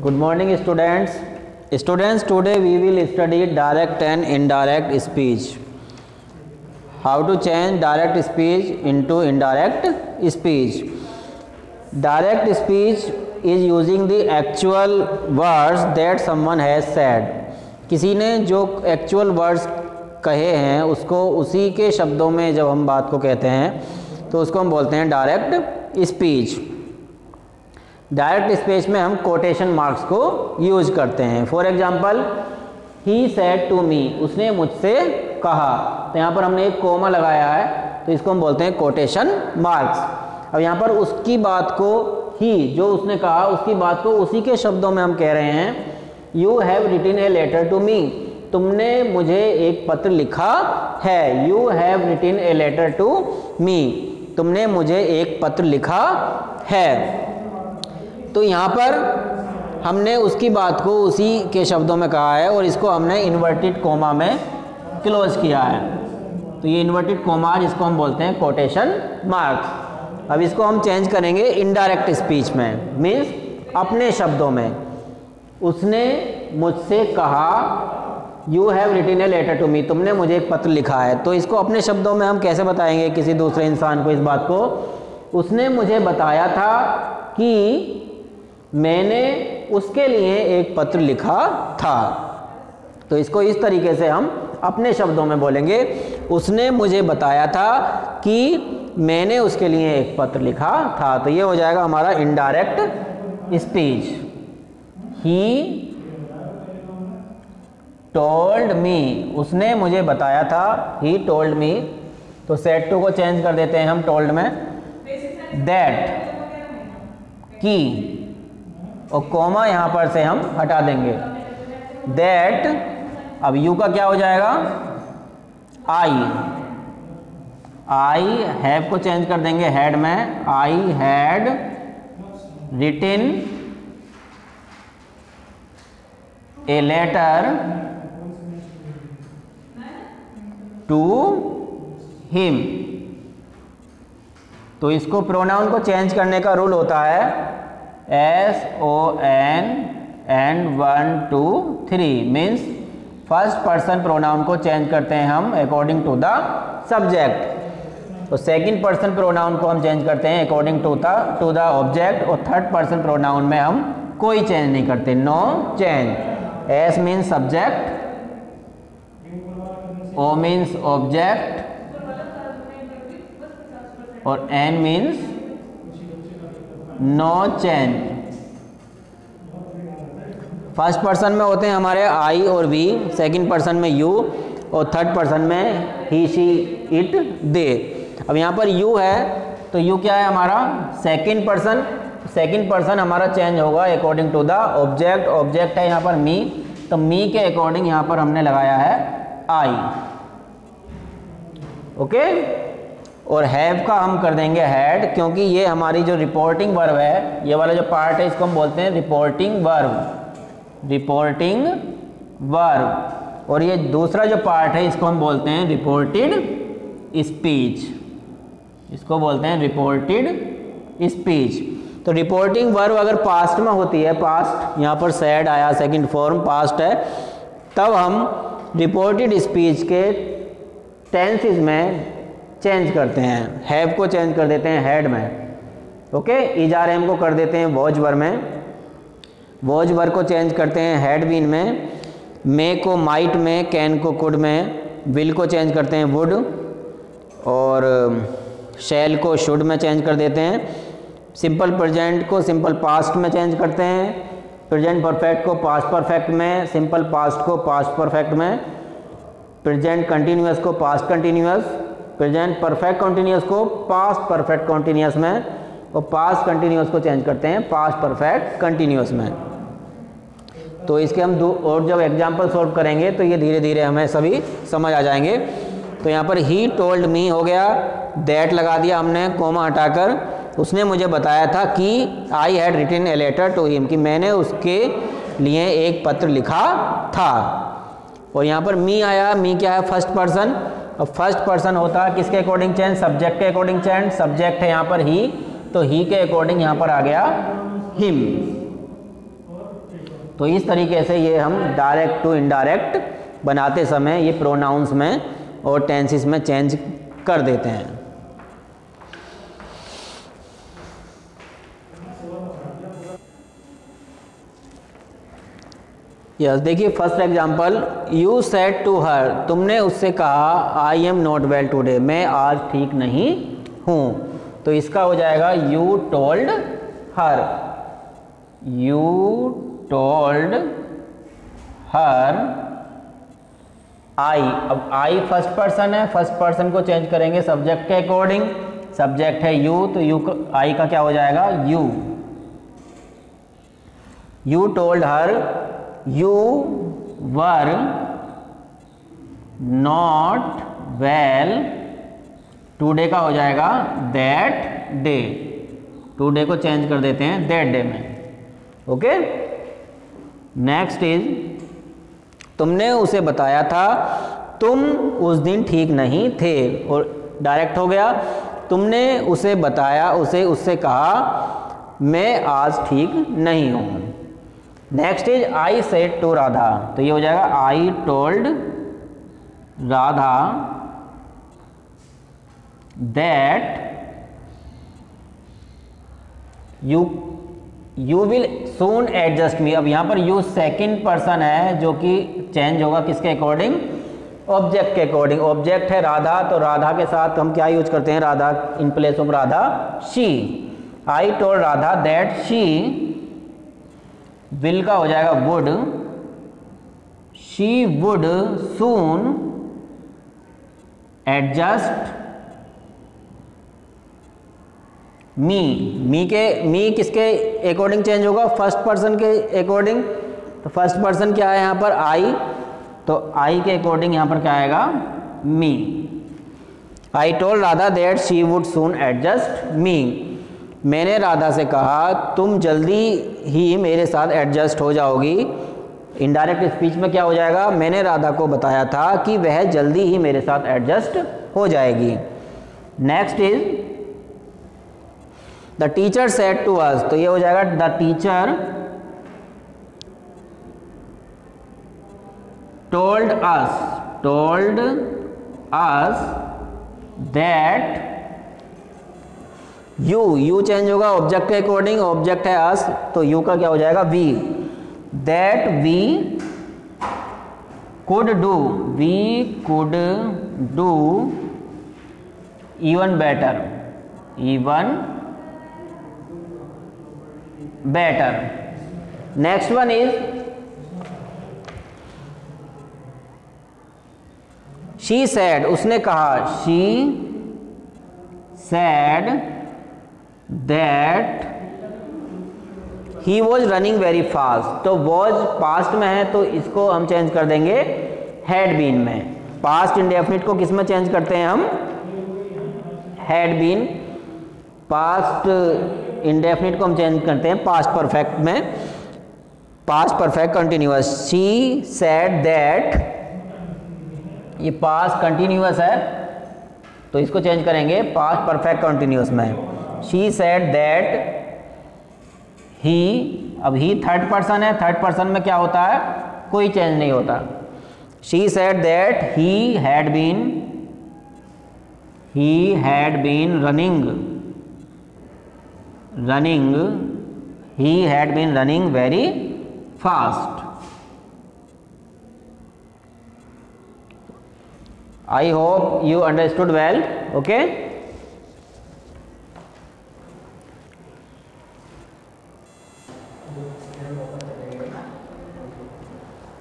Good morning students. Students, today we will study direct and indirect speech. How to change direct speech into indirect speech. Direct speech is using the actual words that someone has said. किसी ने जो actual words कहे हैं उसको उसी के शब्दों में जब हम बात को कहते हैं तो उसको हम बोलते हैं डायरेक्ट स्पीच। डायरेक्ट स्पीच में हम कोटेशन मार्क्स को यूज करते हैं। For example, he said to me, उसने मुझसे कहा, तो यहाँ पर हमने एक कोमा लगाया है तो इसको हम बोलते हैं कोटेशन मार्क्स। अब यहाँ पर उसकी बात को, ही जो उसने कहा उसकी बात को उसी के शब्दों में हम कह रहे हैं, you have written a letter to me, तुमने मुझे एक पत्र लिखा है। You have written a letter to me, तुमने मुझे एक पत्र लिखा है। तो यहाँ पर हमने उसकी बात को उसी के शब्दों में कहा है और इसको हमने इन्वर्टेड कोमा में क्लोज किया है। तो ये इन्वर्टेड कोमा जिसको हम बोलते हैं कोटेशन मार्क्स। अब इसको हम चेंज करेंगे इनडायरेक्ट स्पीच में, मीन्स अपने शब्दों में। उसने मुझसे कहा, you have written a letter to me, तुमने मुझे एक पत्र लिखा है। तो इसको अपने शब्दों में हम कैसे बताएंगे किसी दूसरे इंसान को इस बात को? उसने मुझे बताया था कि मैंने उसके लिए एक पत्र लिखा था। तो इसको इस तरीके से हम अपने शब्दों में बोलेंगे, उसने मुझे बताया था कि मैंने उसके लिए एक पत्र लिखा था। तो ये हो जाएगा हमारा indirect speech. He told me, उसने मुझे बताया था, ही टोल्ड मी। तो सेड टू को चेंज कर देते हैं हम टोल्ड में, दैट, की, और कोमा यहाँ पर से हम हटा देंगे, दैट। अब यू का क्या हो जाएगा? आई हैव को चेंज कर देंगे हैड में, I had written a letter to him. तो इसको प्रोनाउन को चेंज करने का रूल होता है SON and 1 2 3, means first person pronoun को चेंज करते हैं हम अकॉर्डिंग टू द सब्जेक्ट। तो सेकंड पर्सन प्रोनाउन को हम चेंज करते हैं अकॉर्डिंग टू द ऑब्जेक्ट। और थर्ड पर्सन प्रोनाउन में हम कोई चेंज नहीं करते, no change. S means subject, O means object और N means no change. First person में होते हैं हमारे आई और वी, सेकंड पर्सन में यू और थर्ड पर्सन में ही, शी, इट, दे। अब यहाँ पर यू है तो यू क्या है हमारा? Second person. सेकंड पर्सन हमारा चेंज होगा according to the object. Object है यहाँ पर मी, तो मी के अकॉर्डिंग यहाँ पर हमने लगाया है आई। ओके। और हैव का हम कर देंगे हैड, क्योंकि ये हमारी जो रिपोर्टिंग वर्ब है, ये वाला जो पार्ट है इसको हम बोलते हैं रिपोर्टिंग वर्ब, रिपोर्टिंग वर्ब। और ये दूसरा जो पार्ट है इसको हम बोलते हैं रिपोर्टेड स्पीच, इसको बोलते हैं रिपोर्टेड स्पीच। तो रिपोर्टिंग वर्ब अगर पास्ट में होती है, पास्ट यहाँ पर सैड आया, सेकंड फॉर्म पास्ट है, तब हम रिपोर्टेड स्पीच के टेंसेस में चेंज करते हैं। हैव को चेंज कर देते हैं हैड में। ओके। इजार एम को कर देते हैं वॉज वर में, वॉज वर को चेंज करते हैं हैड बीन में, मे को माइट में, कैन को कुड में, विल को चेंज करते हैं वुड, और शैल को शुड में चेंज कर देते हैं। सिंपल प्रेजेंट को सिंपल पास्ट में चेंज करते हैं, प्रेजेंट परफेक्ट को पास्ट परफेक्ट में, सिंपल पास्ट को पास्ट परफेक्ट में, प्रेजेंट कंटिन्यूअस को past continuous, present perfect continuous को पास्ट परफेक्ट कंटिन्यूअस में, और पास्ट कंटिन्यूअस को चेंज करते हैं पास्ट परफेक्ट कंटिन्यूअस में। तो इसके हम और जब एग्जांपल सॉल्व करेंगे तो ये धीरे धीरे हमें सभी समझ आ जाएंगे। तो यहाँ पर ही टोल्ड मी हो गया, दैट लगा दिया हमने कोमा हटाकर। उसने मुझे बताया था कि I had written a letter to him, कि मैंने उसके लिए एक पत्र लिखा था। और यहाँ पर मी आया, मी क्या है? First person. अब फर्स्ट पर्सन होता है किसके अकॉर्डिंग चेंज? सब्जेक्ट के अकॉर्डिंग चेंज। सब्जेक्ट है यहाँ पर ही, तो ही के अकॉर्डिंग यहाँ पर आ गया हिम। तो इस तरीके से ये हम डायरेक्ट टू इनडायरेक्ट बनाते समय ये प्रोनाउंस में और टेंसेस में चेंज कर देते हैं। यस, देखिए first example, you said to her, तुमने उससे कहा I am not well today, मैं आज ठीक नहीं हूँ। तो इसका हो जाएगा you told her, you told her I. अब आई फर्स्ट पर्सन है, फर्स्ट पर्सन को चेंज करेंगे सब्जेक्ट के अकॉर्डिंग, सब्जेक्ट है यू, तो यू आई का क्या हो जाएगा you. You told her you were not well today का हो जाएगा दैट डे, टुडे को चेंज कर देते हैं दैट डे में। ओके, नेक्स्ट इज, तुमने उसे बताया था तुम उस दिन ठीक नहीं थे, और डायरेक्ट हो गया, तुमने उसे बताया, उससे कहा मैं आज ठीक नहीं हूँ। Next is I said to Radha, तो ये हो जाएगा I told Radha that you will soon adjust me. अब यहाँ पर यू सेकंड पर्सन है जो कि चेंज होगा किसके अकॉर्डिंग, ऑब्जेक्ट के अकॉर्डिंग। ऑब्जेक्ट है राधा, तो राधा के साथ हम क्या यूज करते हैं, Radha in place of Radha she. I told Radha that she will का हो जाएगा would, she would soon adjust me किसके अकॉर्डिंग चेंज होगा, फर्स्ट पर्सन के अकॉर्डिंग। तो फर्स्ट पर्सन क्या है यहाँ पर आई, तो आई के अकॉर्डिंग यहाँ पर क्या आएगा me. I told Radha that she would soon adjust me, मैंने राधा से कहा तुम जल्दी ही मेरे साथ एडजस्ट हो जाओगी। इनडायरेक्ट स्पीच में क्या हो जाएगा, मैंने राधा को बताया था कि वह जल्दी ही मेरे साथ एडजस्ट हो जाएगी। Next is the teacher said to us, तो ये हो जाएगा the teacher told us that you change होगा ऑब्जेक्ट के अकॉर्डिंग, ऑब्जेक्ट है अस, तो यू का क्या हो जाएगा we. That we could do even better. Next one is she said, उसने कहा, she said that he was running very fast. तो वॉज पास्ट में है तो इसको हम चेंज कर देंगे हैड बीन में। पास्ट इंडेफिनिट को किस में चेंज करते हैं हम, हैड बीन। पास्ट इंडेफिनिट को हम चेंज करते हैं पास्ट परफेक्ट में, past perfect continuous. She said that, ये पास्ट कंटिन्यूअस है तो इसको चेंज करेंगे पास्ट परफेक्ट कंटिन्यूअस में। शी सैड दैट ही, अब ही थर्ड पर्सन है, थर्ड पर्सन में क्या होता है, कोई चेंज नहीं होता। She said that he had been running very fast. I hope you understood well. Okay.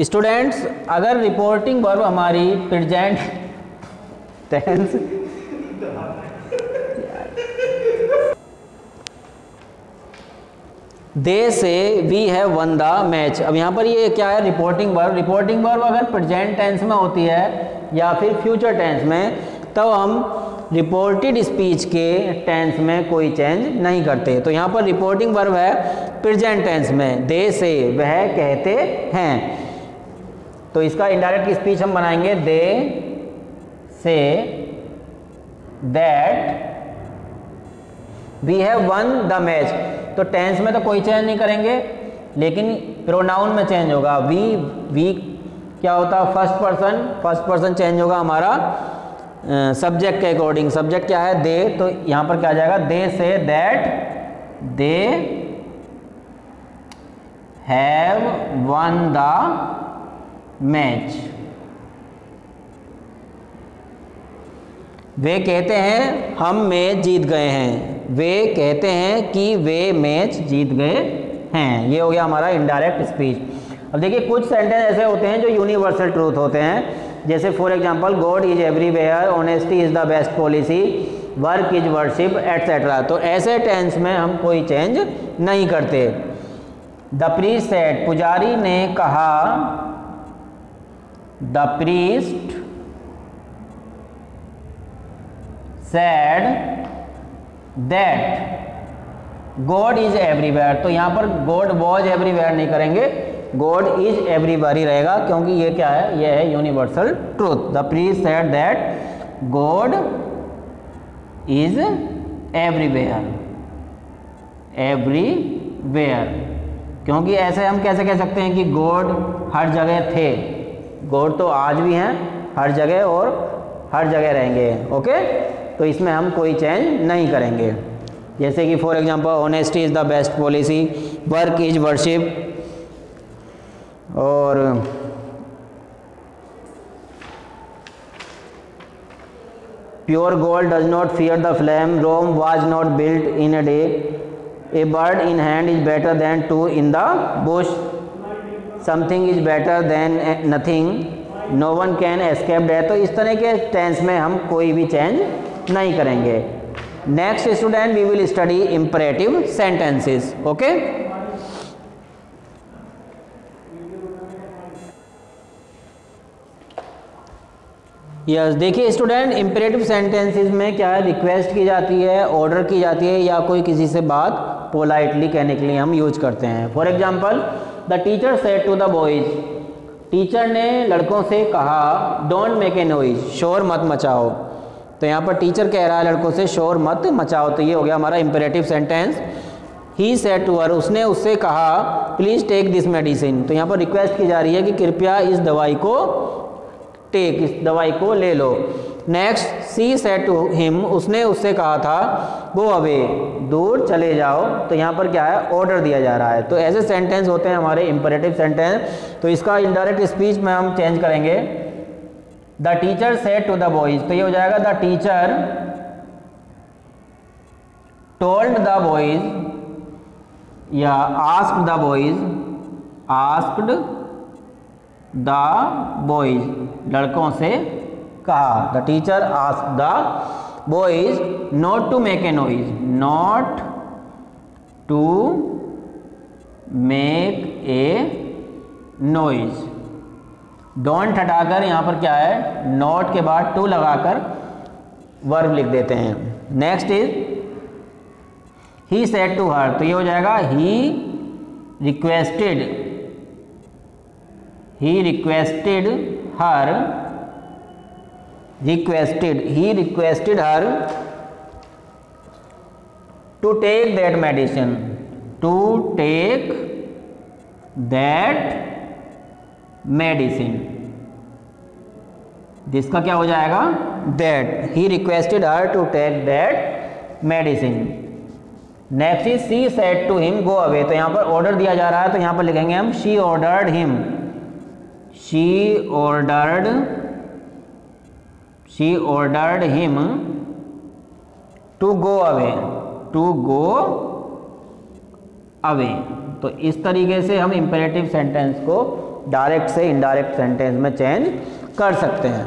Students, अगर रिपोर्टिंग वर्ब हमारी present tense they say we have won the match. अब यहाँ पर ये क्या है, रिपोर्टिंग वर्ब। रिपोर्टिंग वर्ब अगर present tense में होती है या फिर फ्यूचर टेंस में, तब हम रिपोर्टेड स्पीच के टेंस में कोई चेंज नहीं करते। तो यहाँ पर रिपोर्टिंग वर्ब है प्रेजेंट टेंस में, दे से वह कहते हैं, तो इसका इनडायरेक्ट स्पीच हम बनाएंगे they say that we have won the match. तो टेंस में तो कोई चेंज नहीं करेंगे, लेकिन प्रोनाउन में चेंज होगा। वी क्या होता है, फर्स्ट पर्सन चेंज होगा हमारा सब्जेक्ट के अकॉर्डिंग। सब्जेक्ट क्या है, दे, तो यहाँ पर क्या आ जाएगा, they say that they have won the match. वे कहते हैं हम मैच जीत गए हैं। वे कहते हैं कि वे मैच जीत गए हैं। ये हो गया हमारा इनडायरेक्ट स्पीच। अब देखिए कुछ सेंटेंस ऐसे होते हैं जो यूनिवर्सल ट्रूथ होते हैं, जैसे for example God is everywhere, honesty is the best policy, work is worship etcetera. तो ऐसे टेंस में हम कोई चेंज नहीं करते। द प्रीस्ट सेड, पुजारी ने कहा, the priest said that God is everywhere। तो यहाँ पर God was everywhere नहीं करेंगे, God is everywhere ही रहेगा, क्योंकि ये क्या है, ये है universal truth. The priest said that God is everywhere, everywhere। क्योंकि ऐसे हम कैसे कह सकते हैं कि God हर जगह थे। God तो आज भी हैं हर जगह और हर जगह रहेंगे। ओके, तो इसमें हम कोई चेंज नहीं करेंगे। जैसे कि for example honesty is the best policy, work is worship, और pure gold does not fear the flame, Rome was not built in a day, a bird in hand is better than two in the bush, something is better than nothing, no one can escape death. तो इस तरह के tense में हम कोई भी change नहीं करेंगे। Next student we will study imperative sentences. Okay, yes, देखिए स्टूडेंट, इंपरेटिव सेंटेंसेस में क्या है, रिक्वेस्ट की जाती है, ऑर्डर की जाती है, या कोई किसी से बात पोलाइटली कहने के लिए हम यूज करते हैं। For example the teacher said to the boys, teacher ने लड़कों से कहा, डोंट मेक ए नॉइज, शोर मत मचाओ। तो यहाँ पर टीचर कह रहा है लड़कों से शोर मत मचाओ, तो ये हो गया हमारा imperative sentence. He said to her, उसने उससे कहा, प्लीज़ टेक दिस मेडिसिन। तो यहाँ पर रिक्वेस्ट की जा रही है कि कृपया इस दवाई को टेक, इस दवाई को ले लो। Next, she said to him, उसने उससे कहा था, गो अवे, दूर चले जाओ। तो यहाँ पर क्या है, ऑर्डर दिया जा रहा है। तो ऐसे सेंटेंस होते हैं हमारे इंपरेटिव सेंटेंस। तो इसका इनडायरेक्ट स्पीच में हम चेंज करेंगे, the teacher said to the boys. तो ये हो जाएगा, the teacher told the boys, या asked the boys, asked the boys, लड़कों से कहा। The teacher asked the boys not to make a noise, not to make a noise. Don't हटाकर यहाँ पर क्या है, नॉट के बाद टू लगाकर वर्ब लिख देते हैं। Next is he said to her. तो ये हो जाएगा, he requested, he requested her, he requested her to take that medicine, to take that medicine। जिसका क्या हो जाएगा, that, he requested her to take that medicine। Next is she said to him go away। तो यहाँ पर order दिया जा रहा है, तो यहाँ पर लिखेंगे हम she ordered him, she ordered him to go away, to go away। तो इस तरीके से हम इंपेरेटिव सेंटेंस को डायरेक्ट से इनडायरेक्ट सेंटेंस में चेंज कर सकते हैं।